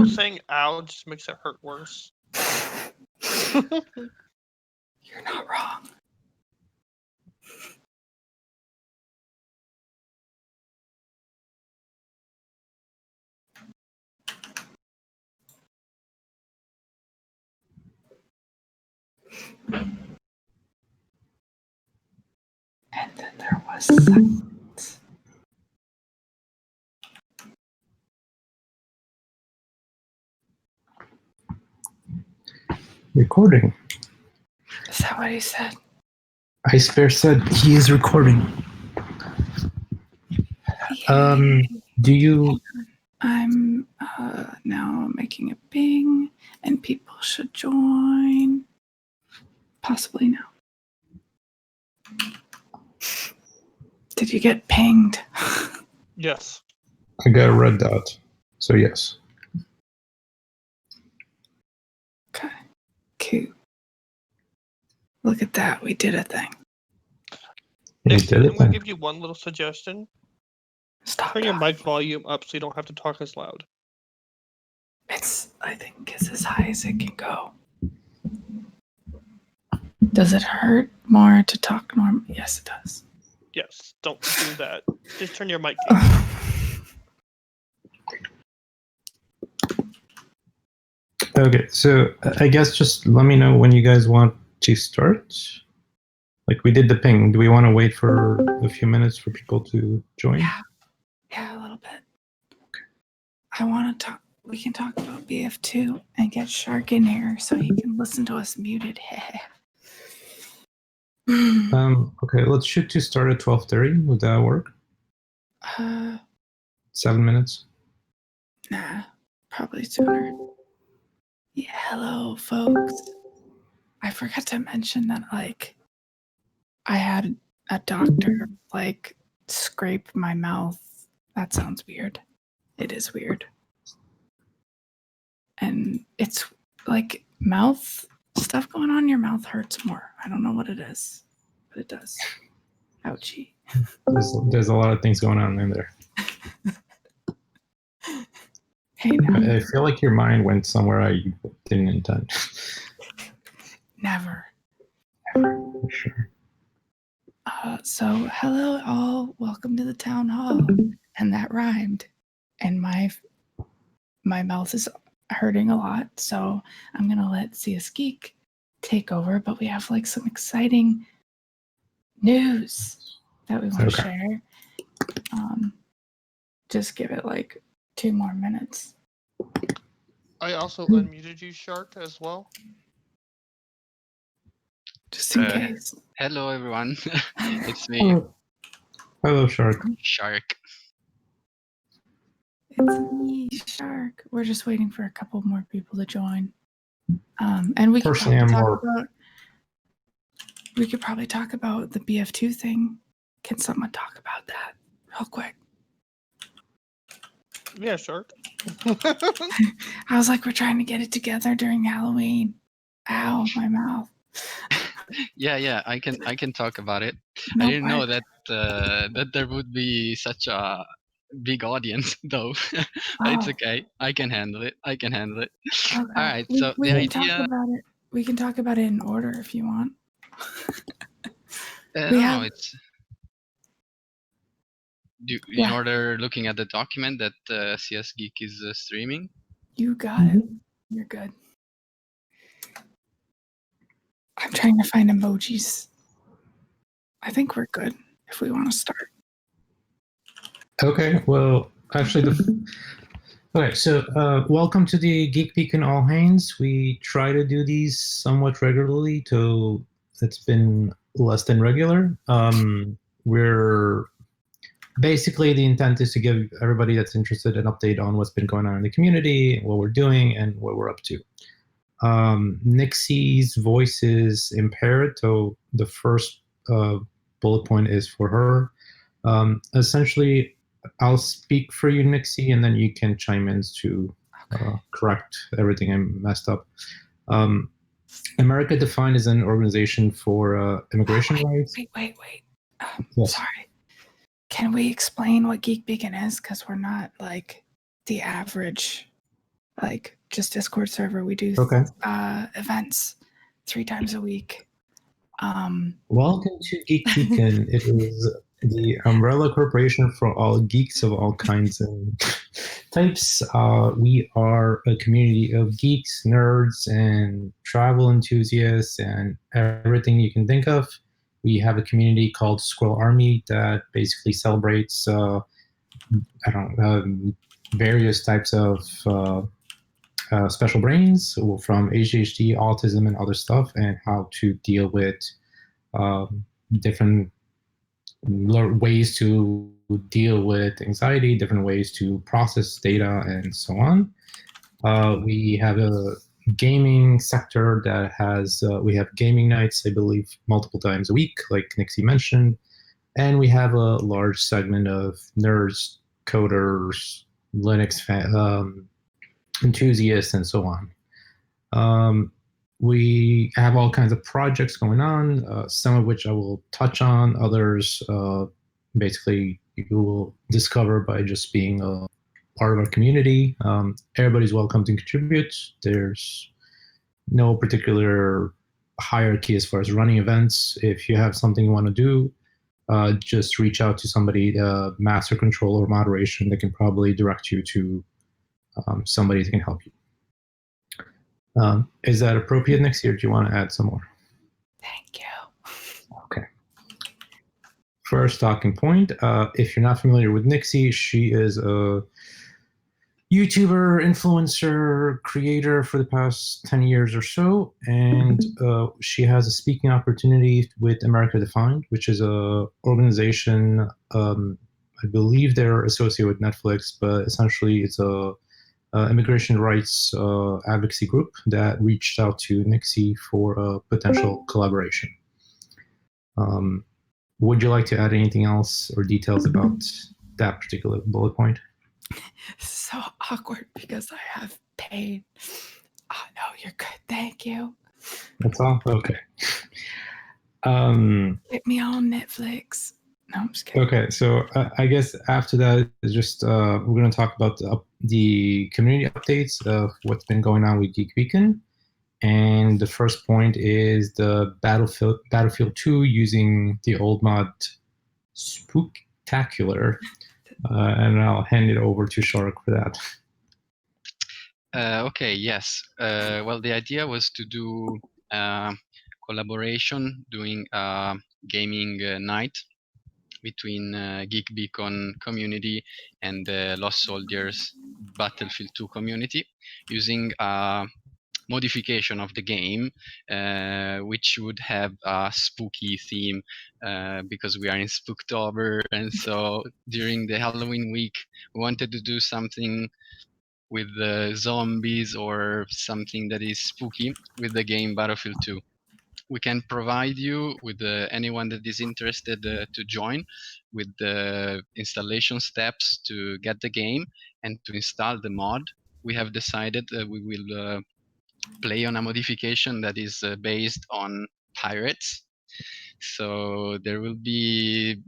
saying "ow" just makes it hurt worse. You're not wrong. And then there was silence. Recording. Is that what he said? Ice Bear said he is recording. Yay. Do you... I'm now making a ping, and people should join. Possibly now. Did you get pinged? Yes. I got a red dot, so yes. Okay. Cute. Look at that. We did a thing. Next, I'm going to give you one little suggestion. Stop. Turn your mic volume up so you don't have to talk as loud. I think it's as high as it can go. Does it hurt more to talk normal? Yes, it does. Yes, don't do that. Just turn your mic Okay, so I guess just let me know when you guys want to start. Like we did the ping. Do we want to wait for a few minutes for people to join? Yeah, a little bit. Okay. I want to talk. We can talk about BF2 and get Shark in here so he can listen to us muted. Okay, let's shoot to start at 12:30. Would that work? 7 minutes? Nah, probably sooner. Yeah, hello, folks. I forgot to mention that, like, I had a doctor, like, scrape my mouth. That sounds weird. It is weird. And it's, like, mouth stuff going on in your mouth hurts more. I don't know what it is, but it does. Ouchie. There's a lot of things going on in there. Hey, now. I feel like your mind went somewhere I didn't intend. Never. For sure. So, hello all. Welcome to the town hall. And that rhymed. And my mouth is hurting a lot, so I'm gonna let CS Geek take over. But we have like some exciting news that we want to share. Just give it like 2 more minutes. I also unmuted you, Shark, as well. Just in case. Hello, everyone. It's me. Hello, Shark. Shark. It's me, Shark. We're just waiting for a couple more people to join. And we could probably talk about the BF2 thing. Can someone talk about that real quick? Yeah, Shark. I was like, we're trying to get it together during Halloween. Ow, my mouth. Yeah, I can talk about it. I didn't know that that there would be such a big audience, though. It's okay. I can handle it. Okay. All right. So the idea. We can talk about it in order if you want. No, it's. In order, looking at the document that CS Geek is streaming. You got it. You're good. I'm trying to find emojis. I think we're good if we want to start. Okay, well, actually, okay, so welcome to the GeekBeacon All Hands. We try to do these somewhat regularly, so it's been less than regular. We're basically, the intent is to give everybody that's interested an update on what's been going on in the community, what we're doing, and what we're up to. Nixie's voice is impaired, so the first bullet point is for her. Essentially, I'll speak for you, Nixie, and then you can chime in to correct everything I messed up. America Defined is an organization for immigration rights. Wait. Yes. Sorry. Can we explain what GeekBeacon is? Because we're not like the average like just Discord server. We do Okay. events 3 times a week. Welcome to GeekBeacon. It is the umbrella corporation for all geeks of all kinds and types. We are a community of geeks, nerds, and travel enthusiasts, and everything you can think of. We have a community called Squirrel Army that basically celebrates, various types of special brains, from ADHD, autism, and other stuff, and how to deal with different ways to deal with anxiety, different ways to process data, and so on. We have a gaming sector that has, we have gaming nights, I believe, multiple times a week, like Nixie mentioned. And we have a large segment of nerds, coders, Linux enthusiasts, and so on. We have all kinds of projects going on, some of which I will touch on. Others, basically, you will discover by just being a part of our community. Everybody's welcome to contribute. There's no particular hierarchy as far as running events. If you have something you want to do, just reach out to somebody, master control or moderation, that can probably direct you to somebody that can help you. Is that appropriate next year? Do you want to add some more? Thank you. Okay. First talking point, if you're not familiar with Nixie, she is a YouTuber, influencer, creator for the past 10 years or so, and she has a speaking opportunity with America Defined, which is a organization, I believe they're associated with Netflix, but essentially it's a immigration rights advocacy group that reached out to Nixie for a potential collaboration. Would you like to add anything else or details about that particular bullet point? So awkward because I have paid. Oh no, you're good. Thank you. That's all? Okay. Get me on Netflix. No, I'm just kidding. Okay, so I guess after that, is just we're going to talk about the community updates of what's been going on with GeekBeacon. And the first point is the Battlefield 2 using the old mod Spooktacular. And I'll hand it over to Shark for that. Okay, yes. Well, the idea was to do collaboration, doing a gaming night between GeekBeacon community and the Lost Soldiers Battlefield 2 community, using a modification of the game, which would have a spooky theme, because we are in Spooktober, and so during the Halloween week, we wanted to do something with zombies or something that is spooky with the game Battlefield 2. We can provide you with anyone that is interested to join with the installation steps to get the game and to install the mod. We have decided that we will play on a modification that is based on pirates. So there will be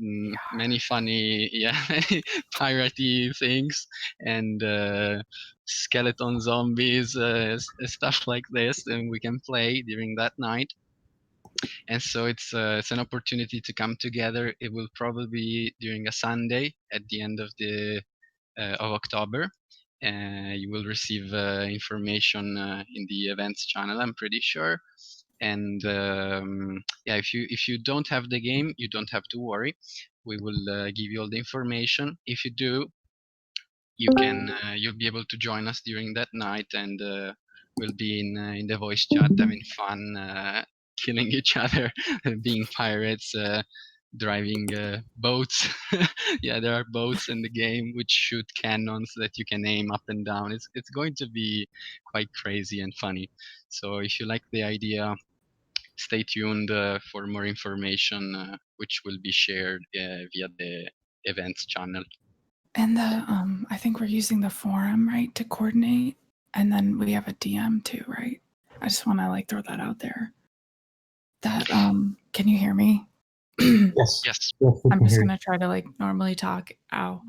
many funny, many piratey things and skeleton zombies, stuff like this, and we can play during that night. And so it's an opportunity to come together. It will probably be during a Sunday at the end of October. You will receive information in the events channel, I'm pretty sure. And if you don't have the game, you don't have to worry. We will give you all the information. If you do, you'll be able to join us during that night, and we'll be in the voice chat having fun, killing each other, being pirates, driving boats. Yeah, there are boats in the game which shoot cannons that you can aim up and down. It's going to be quite crazy and funny. So if you like the idea, stay tuned for more information, which will be shared via the events channel. And I think we're using the forum, right, to coordinate, and then we have a DM too, right? I just want to throw that out there. That can you hear me? Yes. Yes. I'm just gonna try to normally talk. Ow.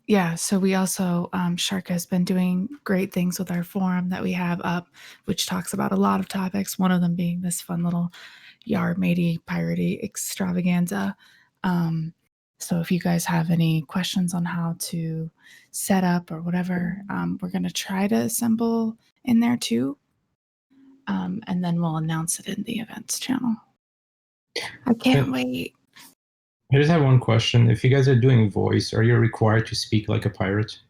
Yeah, so we also, Shark has been doing great things with our forum that we have up, which talks about a lot of topics, one of them being this fun little yar matey piratey extravaganza. So if you guys have any questions on how to set up or whatever, we're going to try to assemble in there too. And then we'll announce it in the events channel. I can't wait. I just have one question. If you guys are doing voice, are you required to speak like a pirate?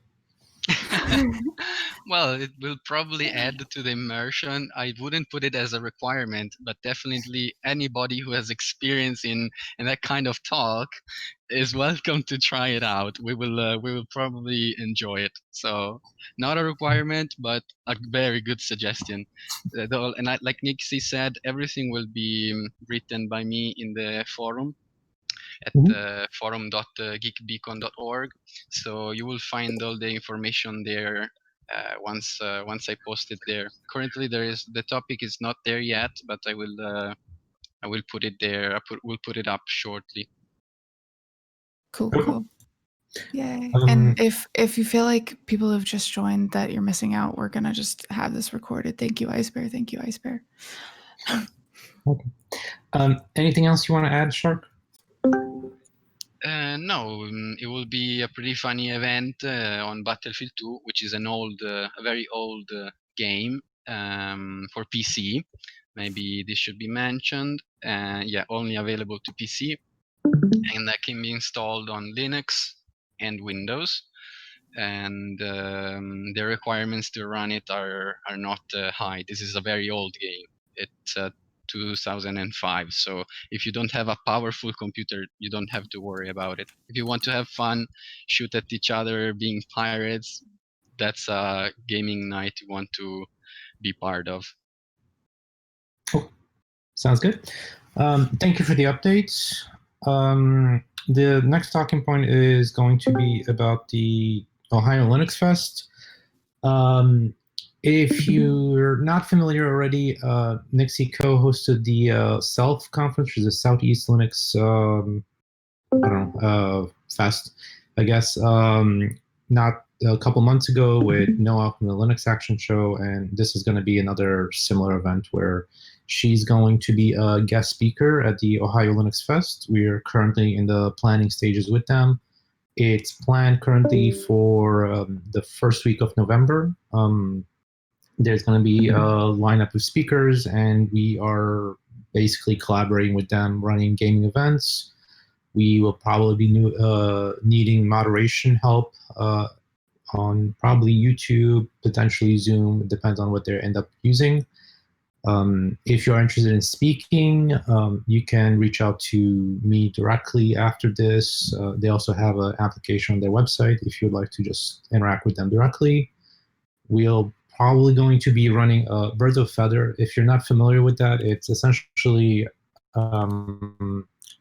Well, it will probably add to the immersion. I wouldn't put it as a requirement, but definitely anybody who has experience in that kind of talk is welcome to try it out. We will probably enjoy it. So not a requirement, but a very good suggestion. And like Nixie said, everything will be written by me in the forum at forum.geekbeacon.org. So you will find all the information there once I post it there. Currently, the topic is not there yet, but I will put it there. We'll put it up shortly. Cool. Yay. And if you feel like people have just joined that you're missing out, we're gonna just have this recorded. Thank you, Ice Bear. Thank you, Ice Bear. Okay. Anything else you want to add, Shark? No, it will be a pretty funny event on Battlefield 2, which is a very old game for PC. Maybe this should be mentioned. Yeah, only available to PC, and that can be installed on Linux and Windows. And the requirements to run it are not high. This is a very old game. It's 2005. So if you don't have a powerful computer, you don't have to worry about it. If you want to have fun, shoot at each other, being pirates, that's a gaming night you want to be part of. Cool. Sounds good. Thank you for the updates. The next talking point is going to be about the Ohio Linux Fest. If you're not familiar already, Nixie co-hosted the SELF conference, which is the Southeast Linux, fest, I guess, not a couple months ago with Noah from the Linux Action Show, and this is going to be another similar event where she's going to be a guest speaker at the Ohio Linux Fest. We are currently in the planning stages with them. It's planned currently for the first week of November. There's going to be a lineup of speakers, and we are basically collaborating with them, running gaming events. We will probably be needing moderation help on probably YouTube, potentially Zoom. It depends on what they end up using. If you're interested in speaking, you can reach out to me directly after this. They also have an application on their website if you'd like to just interact with them directly. We'll probably going to be running a Birds of Feather. If you're not familiar with that, it's essentially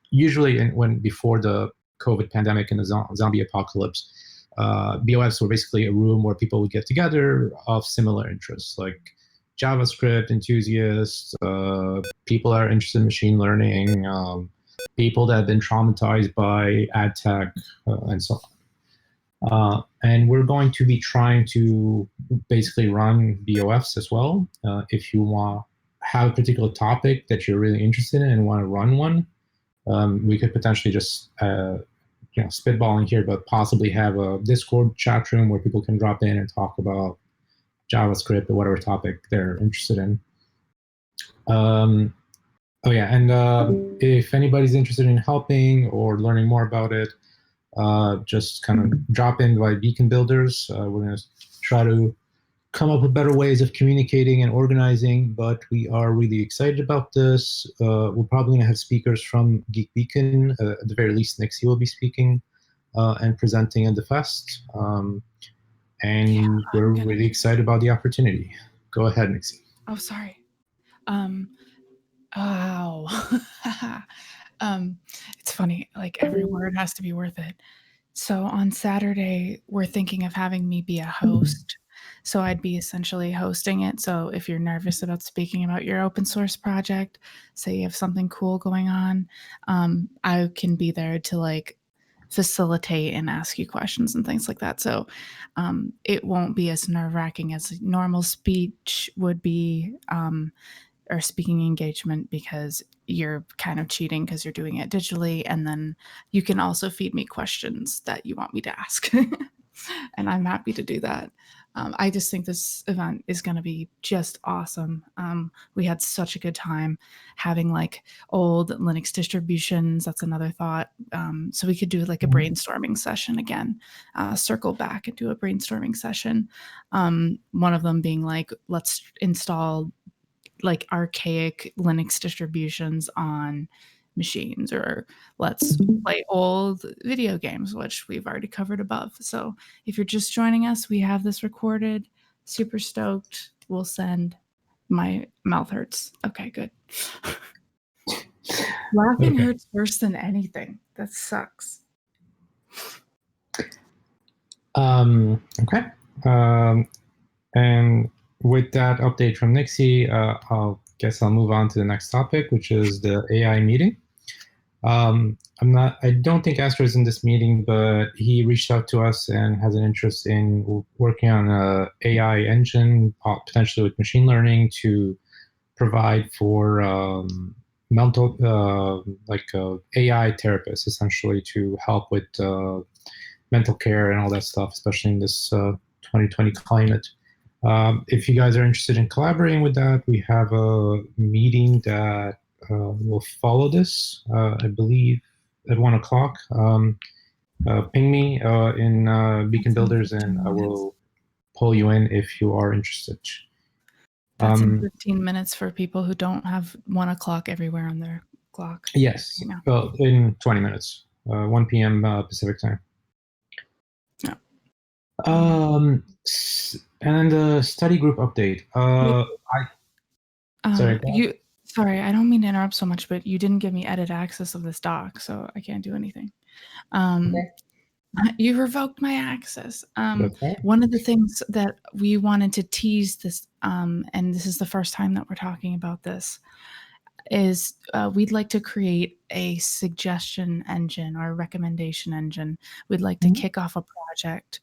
usually when before the COVID pandemic and the zombie apocalypse, BOFs were basically a room where people would get together of similar interests, like JavaScript enthusiasts, people that are interested in machine learning, people that have been traumatized by ad tech, and so on. And we're going to be trying to basically run BOFs as well. If you want have a particular topic that you're really interested in and want to run one, we could potentially just spitballing here, but possibly have a Discord chat room where people can drop in and talk about JavaScript or whatever topic they're interested in. If anybody's interested in helping or learning more about it, just kind of drop in by Beacon Builders. We're going to try to come up with better ways of communicating and organizing, but we are really excited about this. We're probably going to have speakers from GeekBeacon. At the very least, Nixie will be speaking and presenting at the fest. We're really excited about the opportunity. Go ahead, Nixie. Oh, sorry. Wow. It's funny, like every word has to be worth it. So on Saturday, we're thinking of having me be a host. So I'd be essentially hosting it. So if you're nervous about speaking about your open source project, say you have something cool going on, I can be there to like facilitate and ask you questions and things like that. So it won't be as nerve-wracking as normal speech would be, or speaking engagement, because you're kind of cheating because you're doing it digitally. And then you can also feed me questions that you want me to ask. And I'm happy to do that. I just think this event is going to be just awesome. We had such a good time having like old Linux distributions. That's another thought. So we could do like a brainstorming session again, circle back and do a brainstorming session. One of them being like, let's install like archaic Linux distributions on machines, or let's play old video games, which we've already covered above. So if you're just joining us, we have this recorded. Super stoked. We'll send. My mouth hurts. Okay, good. Laughing hurts worse than anything. That sucks. Okay. And with that update from Nixie, I'll move on to the next topic, which is the AI meeting. I don't think Astor is in this meeting, but he reached out to us and has an interest in working on a AI engine, potentially with machine learning, to provide for mental, AI therapists, essentially, to help with mental care and all that stuff, especially in this 2020 climate. If you guys are interested in collaborating with that, we have a meeting that will follow this, I believe, at 1 o'clock. Ping me in Beacon Builders, and I will pull you in if you are interested. That's in 15 minutes for people who don't have 1 o'clock everywhere on their clock. Yes, well, in 20 minutes, 1 p.m. Pacific time. Yeah. And then the study group update. Sorry, I don't mean to interrupt so much, but you didn't give me edit access of this doc, so I can't do anything. Okay. You revoked my access. Okay. One of the things that we wanted to tease this, and this is the first time that we're talking about this, is we'd like to create a suggestion engine or a recommendation engine. We'd like to kick off a project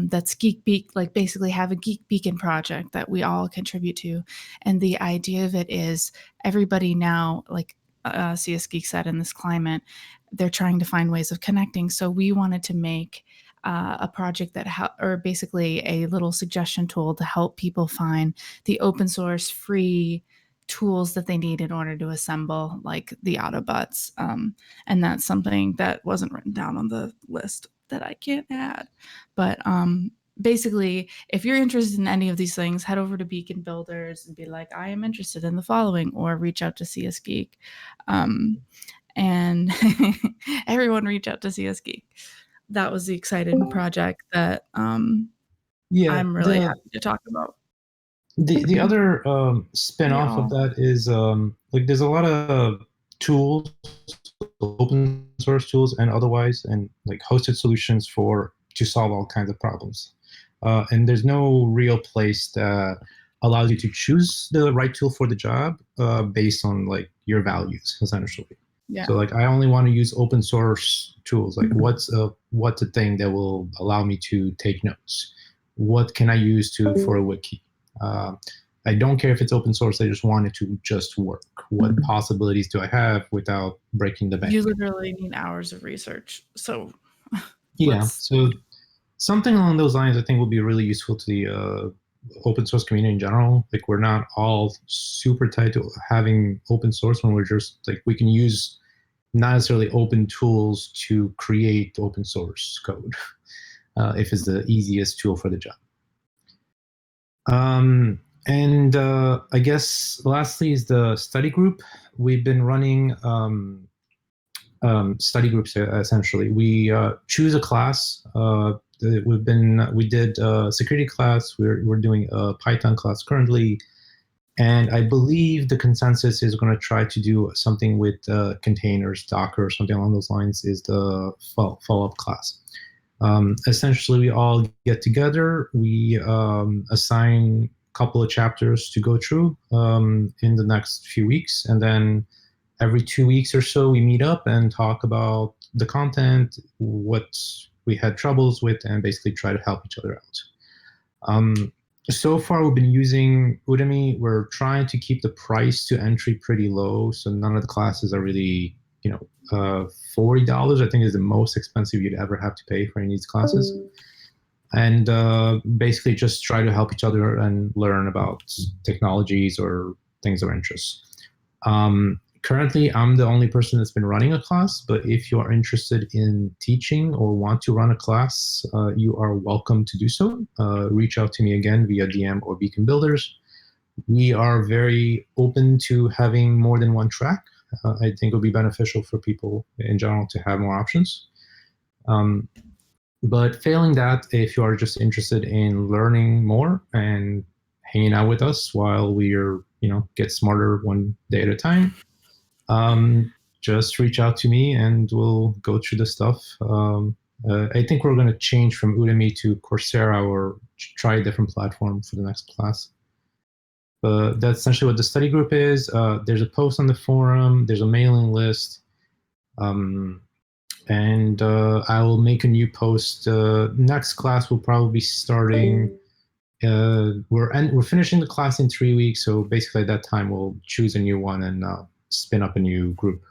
that's GeekBeacon, like basically have a GeekBeacon project that we all contribute to. And the idea of it is everybody now, like CS Geek said, in this climate, they're trying to find ways of connecting. So we wanted to make a project or basically a little suggestion tool to help people find the open source free tools that they need in order to assemble like the Autobots. And that's something that wasn't written down on the list that I can't add. But basically, if you're interested in any of these things, head over to Beacon Builders and be like, I am interested in the following, or reach out to CS Geek. And everyone reach out to CS Geek. That was the exciting project that I'm really happy to talk about. The other spin-off of that is there's a lot of tools, open source tools and otherwise, and like hosted solutions to solve all kinds of problems. And there's no real place that allows you to choose the right tool for the job based on like your values, essentially. Yeah. So like I only want to use open source tools. Like what's a thing that will allow me to take notes? What can I use for a wiki? I don't care if it's open source. I just want it to just work. What possibilities do I have without breaking the bank? You literally need hours of research. So yeah, so something along those lines I think will be really useful to the open source community in general. Like we're not all super tied to having open source when we're just like, we can use not necessarily open tools to create open source code if it's the easiest tool for the job. And I guess lastly is the study group. We've been running study groups essentially. We choose a class. We did a security class. We're doing a Python class currently, and I believe the consensus is going to try to do something with containers, Docker, or something along those lines. Is the follow-up class. Essentially, we all get together. We assign a couple of chapters to go through in the next few weeks, and then every 2 weeks or so, we meet up and talk about the content, what we had troubles with, and basically try to help each other out. So far, we've been using Udemy. We're trying to keep the price to entry pretty low, so none of the classes are really, $40, I think, is the most expensive you'd ever have to pay for any of these classes. And basically just try to help each other and learn about technologies or things of interest. Currently, I'm the only person that's been running a class, but if you are interested in teaching or want to run a class, you are welcome to do so. Reach out to me again via DM or Beacon Builders. We are very open to having more than one track. I think it will be beneficial for people in general to have more options. But failing that, if you are just interested in learning more and hanging out with us while we're, get smarter one day at a time, just reach out to me and we'll go through the stuff. I think we're going to change from Udemy to Coursera or try a different platform for the next class. But that's essentially what the study group is. There's a post on the forum. There's a mailing list. And I will make a new post. Next class will probably be starting. We're finishing the class in 3 weeks, so basically at that time we'll choose a new one and spin up a new group.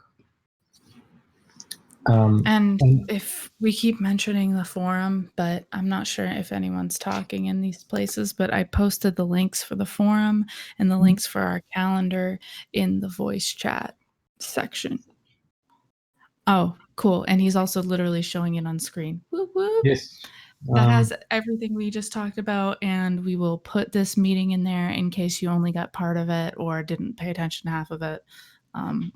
And if we keep mentioning the forum, but I'm not sure if anyone's talking in these places, but I posted the links for the forum and the links for our calendar in the voice chat section. Oh, cool. And he's also literally showing it on screen. Whoop, whoop. Yes. That has everything we just talked about, and we will put this meeting in there in case you only got part of it or didn't pay attention to half of it.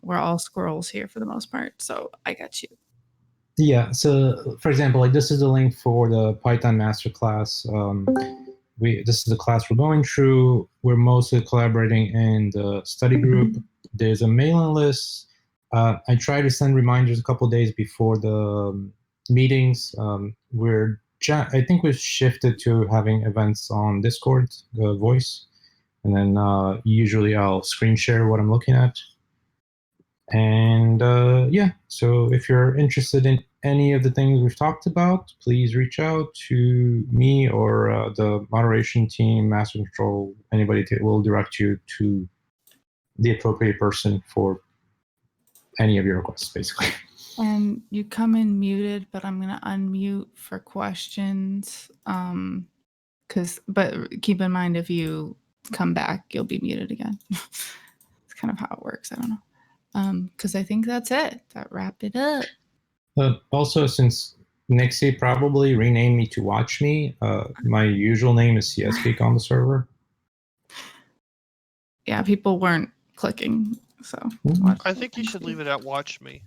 We're all squirrels here for the most part, so I got you. Yeah, so for example, like this is the link for the Python masterclass. This is the class we're going through. We're mostly collaborating in the study group. There's a mailing list. I try to send reminders a couple of days before the meetings. I think we've shifted to having events on Discord, voice, and then usually I'll screen share what I'm looking at. And yeah, so if you're interested in any of the things we've talked about, please reach out to me or the moderation team, Master Control. Anybody will direct you to the appropriate person for any of your requests, basically. And you come in muted, but I'm going to unmute for questions. But keep in mind, if you come back, you'll be muted again. It's kind of how it works. I don't know. Because I think that's it. That wrapped it up. Also, since Nixie probably renamed me to Watch Me, my usual name is CSGeek on the server. Yeah, people weren't clicking, so. I think you should leave it at Watch Me.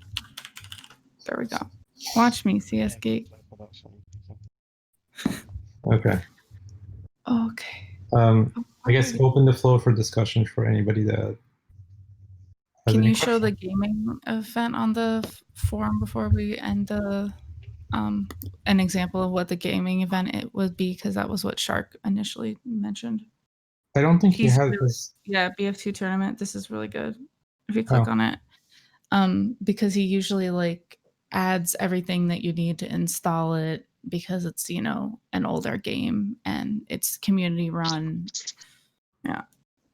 There we go. Watch me, CSGeek. Okay. Okay. I guess open the floor for discussion for anybody that. Can you show the gaming event on the forum before we end the an example of what the gaming event it would be, because that was what Shark initially mentioned. I don't think he has really, this. Yeah, BF2 tournament. This is really good. If you click on it, because he usually adds everything that you need to install it, because it's an older game and it's community run. Yeah,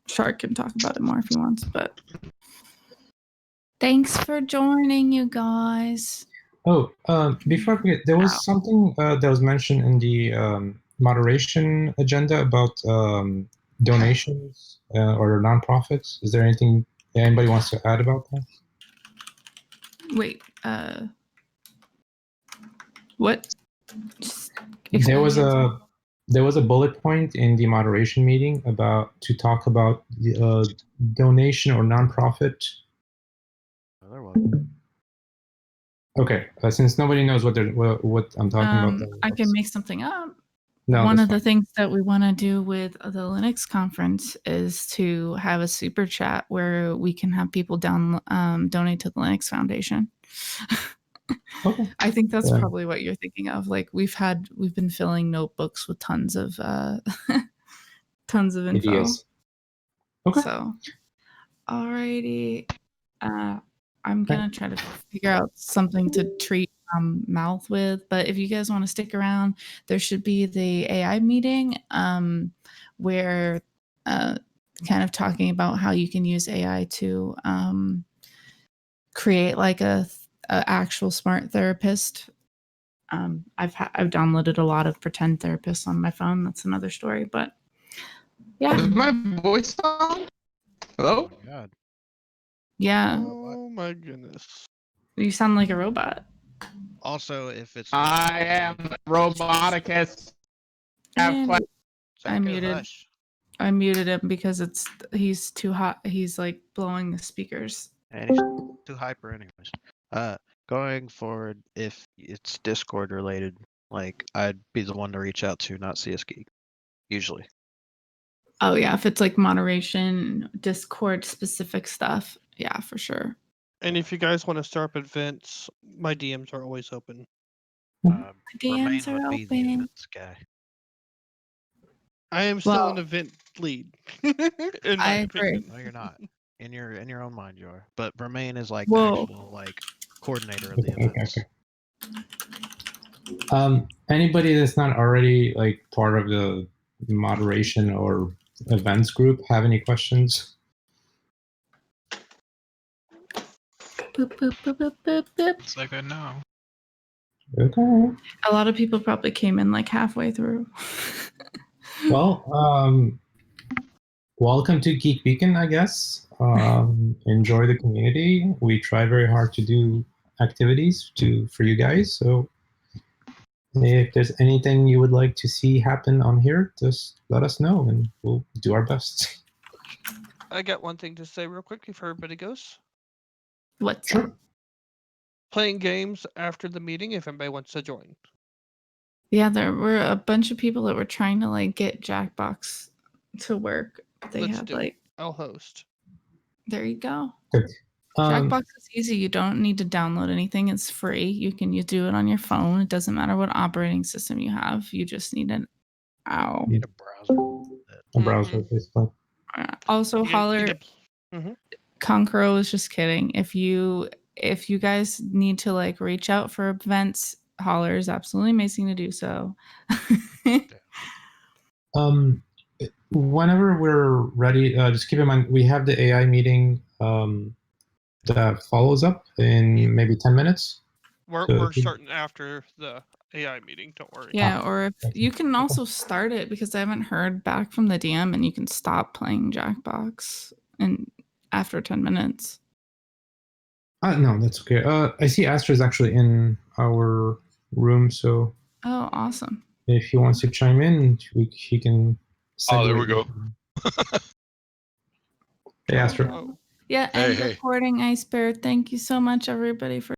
Shark can talk about it more if he wants, but thanks for joining, you guys. Oh, before I forget, there was something that was mentioned in the moderation agenda about donations or nonprofits. Is there anything anybody wants to add about that? Wait, what? There was a bullet point in the moderation meeting to talk about the donation or nonprofit. There was. Okay, since nobody knows what I'm talking about, I can make something up. No, one of the things that we want to do with the Linux conference is to have a super chat where we can have people donate to the Linux Foundation. Okay. I think that's probably what you're thinking of. We've been filling notebooks with tons of info. Ideas. Okay. So, alrighty. I'm gonna try to figure out something to treat mouth with. But if you guys want to stick around, there should be the AI meeting where kind of talking about how you can use AI to create like a actual smart therapist. I've downloaded a lot of pretend therapists on my phone. That's another story, but yeah. Is my voice on? Hello? Oh my god. Yeah, Oh my goodness. you sound like a robot. Also, if it's I am roboticus. And I Psycho muted. Hush. I muted him because he's too hot. He's like blowing the speakers. And he's too hyper anyways. Going forward, if it's Discord related, like I'd be the one to reach out to, not CS Geek. Usually. Oh yeah, if it's like moderation, Discord specific stuff, yeah, for sure. And if you guys want to start up events, my DMs are always open. Remain DMs are would be the open. events guy. I am still Well, an event lead. In my I agree. opinion. No, you're not. In your own mind, you are. But Remain is like Whoa. actual like coordinator of the events. Anybody that's not already like part of the moderation or events group have any questions? Boop, boop, boop, boop, boop, boop. It's like I know. Okay. A lot of people probably came in like halfway through. Well, welcome to GeekBeacon, I guess. Enjoy the community. We try very hard to do activities for you guys. So if there's anything you would like to see happen on here, just let us know and we'll do our best. I got one thing to say real quick before everybody goes. What's Sure. up? Playing games after the meeting if anybody wants to join. Yeah, there were a bunch of people that were trying to like get Jackbox to work. They Let's had do it. like, I'll host. there you go. Um, Jackbox is easy. You don't need to download anything. It's free. You can do it on your phone. It doesn't matter what operating system you have. You just need an ow. Need a browser. a browser, basically. Also, You need Holler to- Conqueror was just kidding. If you guys need to like reach out for events, Holler is absolutely amazing to do so. Whenever we're ready, just keep in mind we have the AI meeting that follows up in maybe 10 minutes. We're starting after the AI meeting. Don't worry. Yeah, or if you can also start it because I haven't heard back from the DM, and you can stop playing Jackbox and after 10 minutes. No, that's okay. I see Astra's actually in our room, so Oh, awesome. if he wants to chime in, he can. Oh, there we go. Hey, Astra. Oh. Yeah, Hey, and hey. recording Ice Bear. Thank you so much, everybody, for